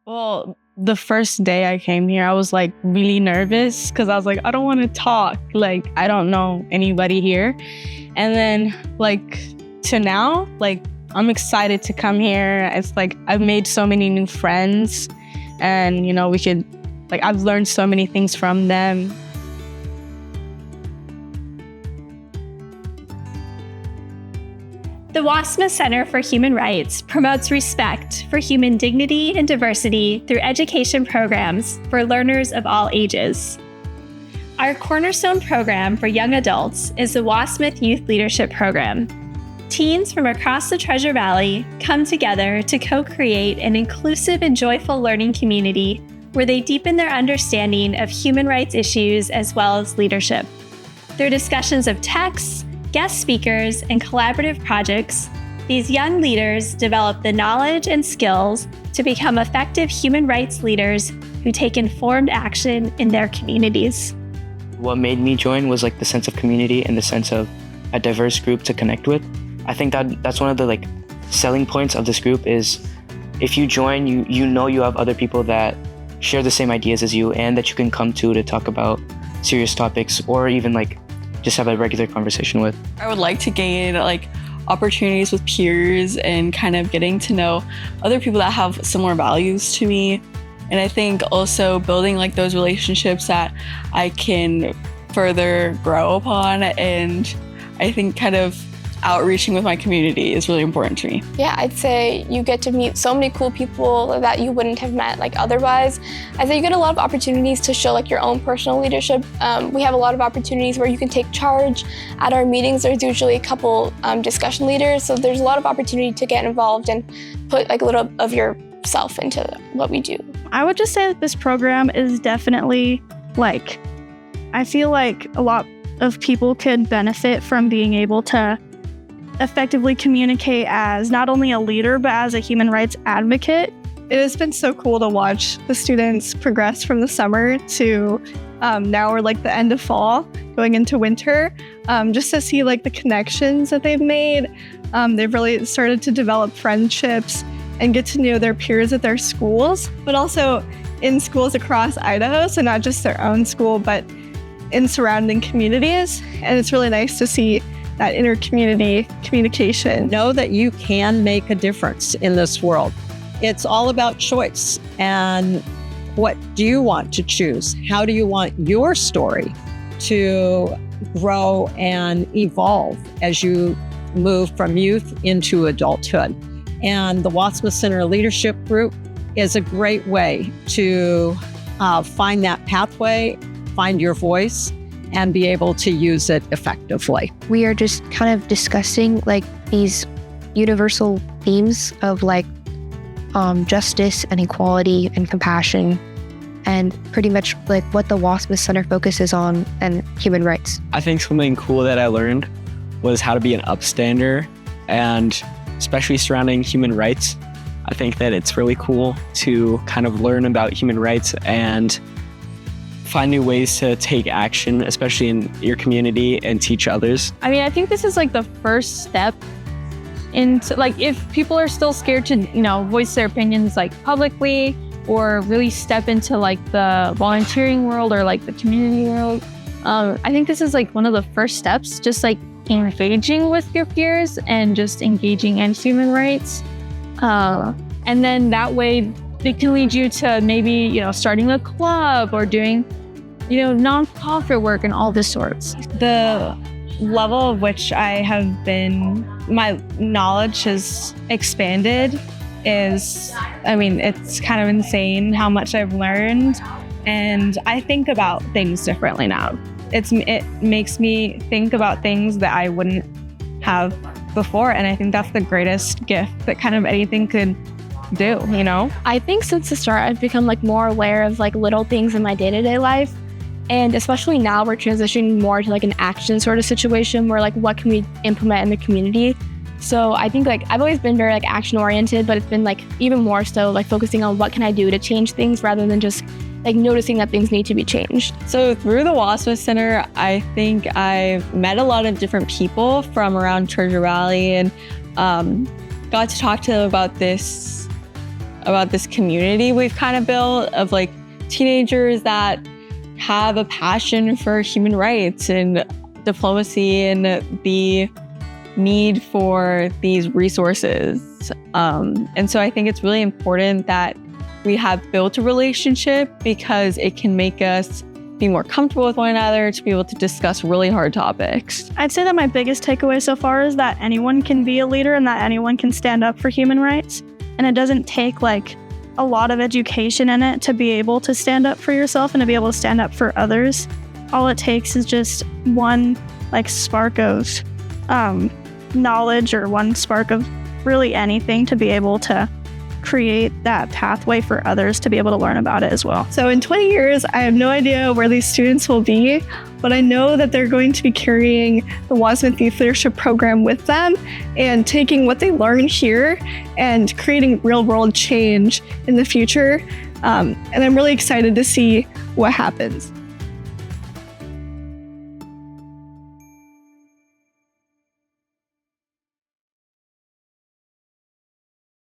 Well, the first day I came here, I was like really nervous because I was like, I don't want to talk. Like, I don't know anybody here. And then like to now, like I'm excited to come here. It's like I've made so many new friends and, you know, I've learned so many things from them. The Wassmuth Center for Human Rights promotes respect for human dignity and diversity through education programs for learners of all ages. Our cornerstone program for young adults is the Wassmuth Youth Leadership Program. Teens from across the Treasure Valley come together to co-create an inclusive and joyful learning community where they deepen their understanding of human rights issues as well as leadership. Through discussions of texts, guest speakers, and collaborative projects, these young leaders develop the knowledge and skills to become effective human rights leaders who take informed action in their communities. What made me join was like the sense of community and the sense of a diverse group to connect with. I think that's one of the selling points of this group is if you join, you know you have other people that share the same ideas as you and that you can come to talk about serious topics or even just have a regular conversation with. I would like to gain opportunities with peers and kind of getting to know other people that have similar values to me. And I think also building those relationships that I can further grow upon. And I think kind of outreaching with my community is really important to me. Yeah, I'd say you get to meet so many cool people that you wouldn't have met otherwise. I'd say you get a lot of opportunities to show your own personal leadership. We have a lot of opportunities where you can take charge. At our meetings, there's usually a couple discussion leaders, so there's a lot of opportunity to get involved and put a little of yourself into what we do. I would just say that this program is definitely I feel like a lot of people could benefit from being able to effectively communicate as not only a leader, but as a human rights advocate. It has been so cool to watch the students progress from the summer to now we're the end of fall, going into winter, just to see the connections that they've made. They've really started to develop friendships and get to know their peers at their schools, but also in schools across Idaho, so not just their own school, but in surrounding communities. And it's really nice to see that inter-community communication. Know that you can make a difference in this world. It's all about choice. And what do you want to choose? How do you want your story to grow and evolve as you move from youth into adulthood? And the Wassmuth Center Leadership Group is a great way to find that pathway, find your voice, and be able to use it effectively. We are just kind of discussing these universal themes of justice and equality and compassion, and pretty much what the Wassmuth Center focuses on and human rights. I think something cool that I learned was how to be an upstander, and especially surrounding human rights. I think that it's really cool to kind of learn about human rights and find new ways to take action, especially in your community, and teach others. I mean, I think this is the first step into if people are still scared to, voice their opinions publicly or really step into the volunteering world or the community world. I think this is one of the first steps, just engaging with your peers and just engaging in human rights. And then that way it can lead you to maybe, starting a club or doing, nonprofit work and all this sorts. The level of which my knowledge has expanded is, it's kind of insane how much I've learned. And I think about things differently now. It makes me think about things that I wouldn't have before. And I think that's the greatest gift that kind of anything could do, I think since the start, I've become more aware of little things in my day-to-day life. And especially now we're transitioning more to an action sort of situation where what can we implement in the community. So I think I've always been very action oriented, but it's been even more so focusing on what can I do to change things rather than just noticing that things need to be changed. So through the Wassmuth Center, I think I've met a lot of different people from around Treasure Valley and got to talk to them about this about this community we've kind of built of like teenagers that have a passion for human rights and diplomacy and the need for these resources. And so I think it's really important that we have built a relationship because it can make us be more comfortable with one another to be able to discuss really hard topics. I'd say that my biggest takeaway so far is that anyone can be a leader and that anyone can stand up for human rights. And it doesn't take like a lot of education in it to be able to stand up for yourself and to be able to stand up for others. All it takes is just one like spark of knowledge or one spark of really anything to be able to create that pathway for others to be able to learn about it as well. So in 20 years, I have no idea where these students will be, but I know that they're going to be carrying the Wassmuth Youth Leadership Program with them and taking what they learn here and creating real world change in the future. And I'm really excited to see what happens.